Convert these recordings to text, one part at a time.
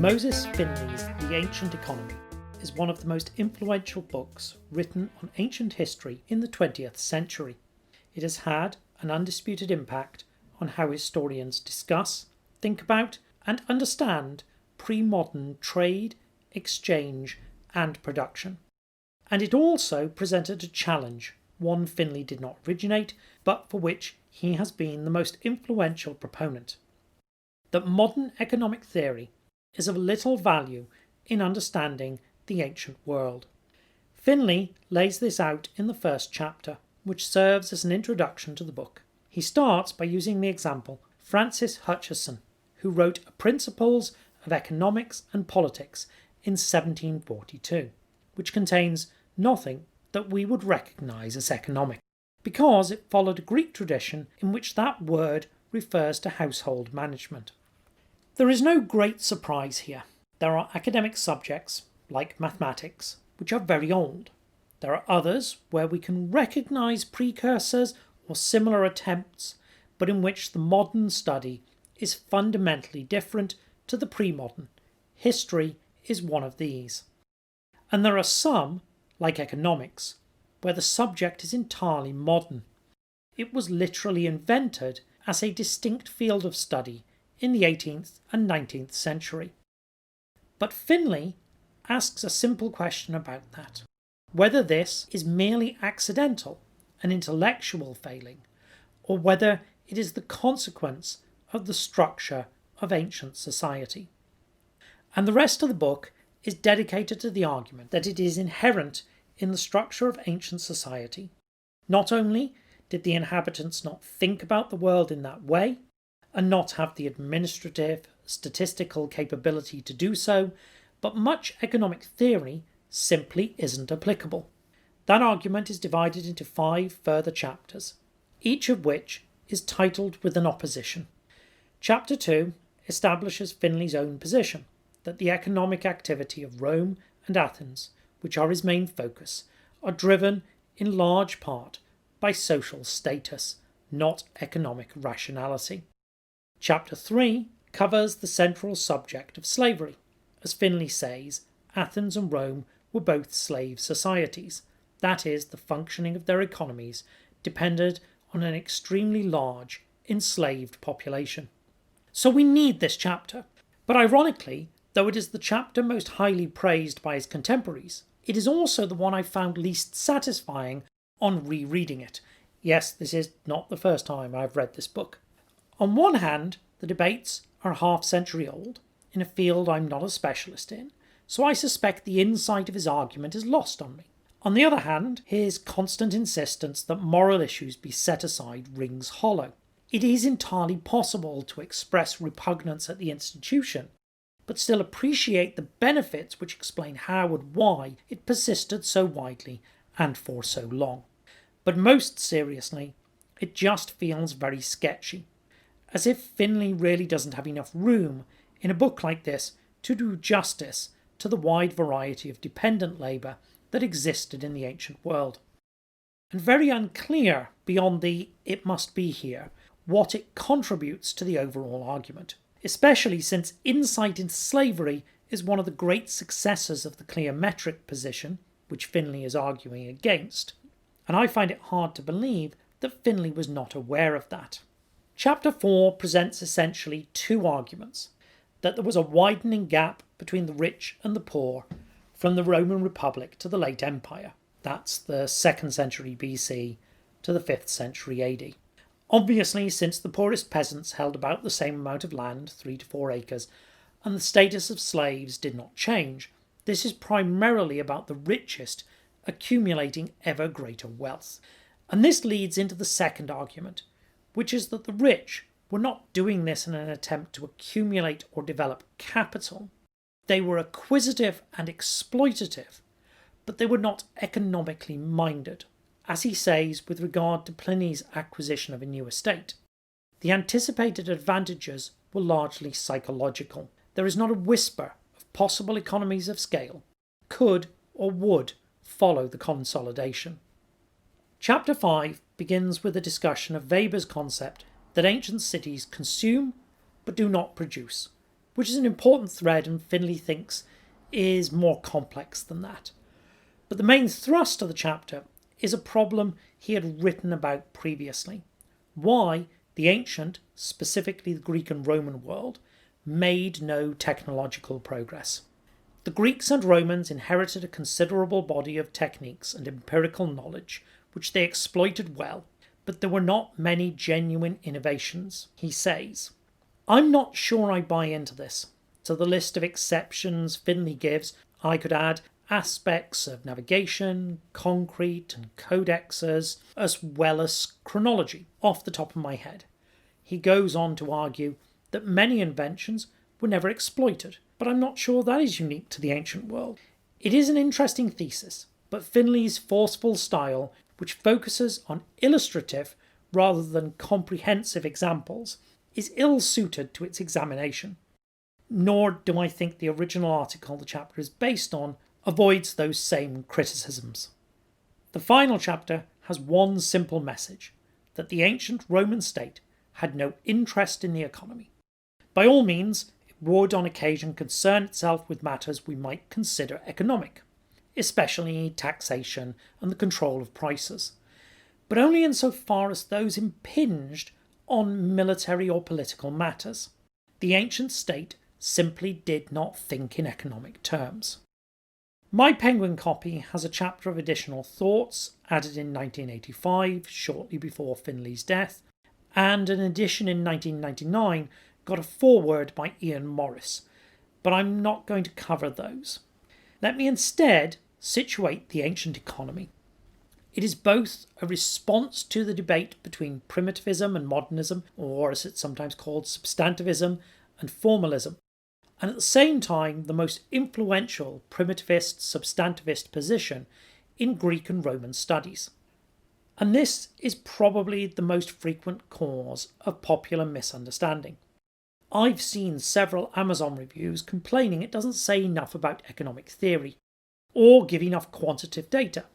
Moses Finley's The Ancient Economy is one of the most influential books written on ancient history in the 20th century. It has had an undisputed impact on how historians discuss, think about, and understand pre-modern trade, exchange, and production. And it also presented a challenge, one Finley did not originate, but for which he has been the most influential proponent. That modern economic theory is of little value in understanding the ancient world. Finley lays this out in the first chapter, which serves as an introduction to the book. He starts by using the example Francis Hutcheson, who wrote Principles of Economics and Politics in 1742, which contains nothing that we would recognise as economic, because it followed a Greek tradition in which that word refers to household management. There is no great surprise here. There are academic subjects, like mathematics, which are very old. There are others where we can recognise precursors or similar attempts, but in which the modern study is fundamentally different to the pre-modern. History is one of these. And there are some, like economics, where the subject is entirely modern. It was literally invented as a distinct field of study in the 18th and 19th century. But Finley asks a simple question about that: whether this is merely accidental, an intellectual failing, or whether it is the consequence of the structure of ancient society. And the rest of the book is dedicated to the argument that it is inherent in the structure of ancient society. Not only did the inhabitants not think about the world in that way, and not have the administrative, statistical capability to do so, but much economic theory simply isn't applicable. That argument is divided into 5 further chapters, each of which is titled with an opposition. Chapter 2 establishes Finley's own position, that the economic activity of Rome and Athens, which are his main focus, are driven in large part by social status, not economic rationality. Chapter 3 covers the central subject of slavery. As Finley says, Athens and Rome were both slave societies. That is, the functioning of their economies depended on an extremely large enslaved population. So we need this chapter. But ironically, though it is the chapter most highly praised by his contemporaries, it is also the one I found least satisfying on rereading it. Yes, this is not the first time I've read this book. On one hand, the debates are a half-century old, in a field I'm not a specialist in, so I suspect the insight of his argument is lost on me. On the other hand, his constant insistence that moral issues be set aside rings hollow. It is entirely possible to express repugnance at the institution, but still appreciate the benefits which explain how and why it persisted so widely and for so long. But most seriously, it just feels very sketchy, as if Finley really doesn't have enough room in a book like this to do justice to the wide variety of dependent labour that existed in the ancient world. And very unclear beyond the "it must be here" what it contributes to the overall argument, especially since insight into slavery is one of the great successors of the cleometric position, which Finley is arguing against, and I find it hard to believe that Finley was not aware of that. Chapter 4 presents essentially 2 arguments: that there was a widening gap between the rich and the poor from the Roman Republic to the late Empire. That's the 2nd century BC to the 5th century AD. Obviously, since the poorest peasants held about the same amount of land, 3 to 4 acres, and the status of slaves did not change, this is primarily about the richest accumulating ever greater wealth. And this leads into the second argument, which is that the rich were not doing this in an attempt to accumulate or develop capital. They were acquisitive and exploitative, but they were not economically minded. As he says with regard to Pliny's acquisition of a new estate, the anticipated advantages were largely psychological. There is not a whisper of possible economies of scale, could or would follow the consolidation. Chapter 5 begins with a discussion of Weber's concept that ancient cities consume but do not produce, which is an important thread and Finley thinks is more complex than that. But the main thrust of the chapter is a problem he had written about previously: why the ancient, specifically the Greek and Roman world, made no technological progress. The Greeks and Romans inherited a considerable body of techniques and empirical knowledge, which they exploited well, but there were not many genuine innovations, he says. I'm not sure I buy into this. To the list of exceptions Finley gives, I could add aspects of navigation, concrete and codexes, as well as chronology, off the top of my head. He goes on to argue that many inventions were never exploited, but I'm not sure that is unique to the ancient world. It is an interesting thesis, but Finley's forceful style, which focuses on illustrative rather than comprehensive examples, is ill-suited to its examination. Nor do I think the original article the chapter is based on avoids those same criticisms. The final chapter has one simple message: that the ancient Roman state had no interest in the economy. By all means, it would on occasion concern itself with matters we might consider economic, especially taxation and the control of prices, but only insofar as those impinged on military or political matters. The ancient state simply did not think in economic terms. My Penguin copy has a chapter of additional thoughts added in 1985, shortly before Finley's death, and an edition in 1999 got a foreword by Ian Morris, but I'm not going to cover those. Let me instead situate the ancient economy. It is both a response to the debate between primitivism and modernism, or as it's sometimes called, substantivism and formalism, and at the same time the most influential primitivist, substantivist position in Greek and Roman studies. And this is probably the most frequent cause of popular misunderstanding. I've seen several Amazon reviews complaining it doesn't say enough about economic theory, or give enough quantitative data,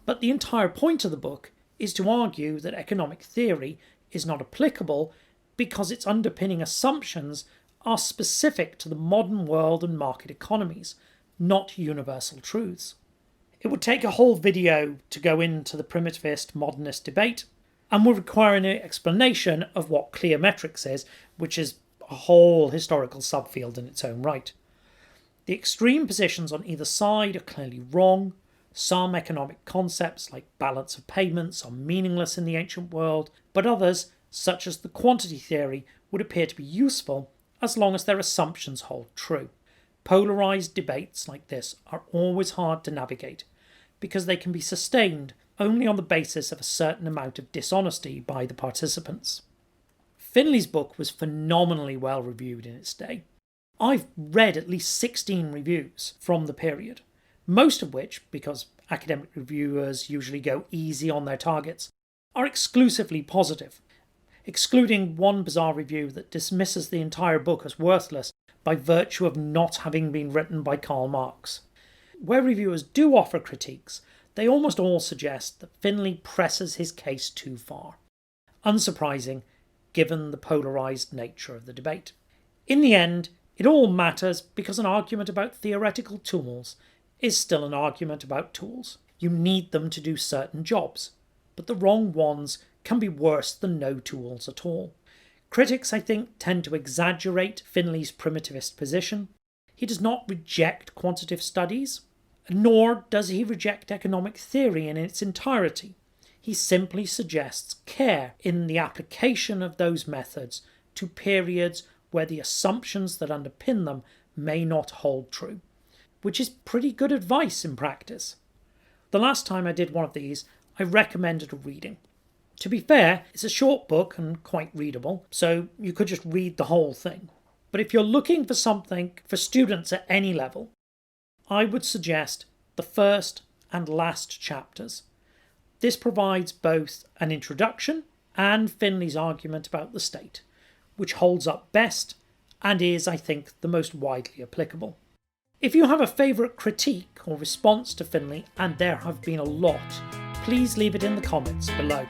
but the entire point of the book is to argue that economic theory is not applicable because its underpinning assumptions are specific to the modern world and market economies, not universal truths. It would take a whole video to go into the primitivist modernist debate, and would require an explanation of what cleometrics is, which is a whole historical subfield in its own right. The extreme positions on either side are clearly wrong. Some economic concepts, like balance of payments, are meaningless in the ancient world, but others, such as the quantity theory, would appear to be useful as long as their assumptions hold true. Polarised debates like this are always hard to navigate, because they can be sustained only on the basis of a certain amount of dishonesty by the participants. Finley's book was phenomenally well reviewed in its day. I've read at least 16 reviews from the period, most of which, because academic reviewers usually go easy on their targets, are exclusively positive, excluding one bizarre review that dismisses the entire book as worthless by virtue of not having been written by Karl Marx. Where reviewers do offer critiques, they almost all suggest that Finley presses his case too far. Unsurprising, given the polarised nature of the debate. In the end, it all matters because an argument about theoretical tools is still an argument about tools. You need them to do certain jobs, but the wrong ones can be worse than no tools at all. Critics, I think, tend to exaggerate Finley's primitivist position. He does not reject quantitative studies, nor does he reject economic theory in its entirety. He simply suggests care in the application of those methods to periods where the assumptions that underpin them may not hold true, which is pretty good advice in practice. The last time I did one of these, I recommended a reading. To be fair, it's a short book and quite readable, so you could just read the whole thing. But if you're looking for something for students at any level, I would suggest the first and last chapters. This provides both an introduction and Finley's argument about the state, which holds up best and is, I think, the most widely applicable. If you have a favourite critique or response to Finley, and there have been a lot, please leave it in the comments below.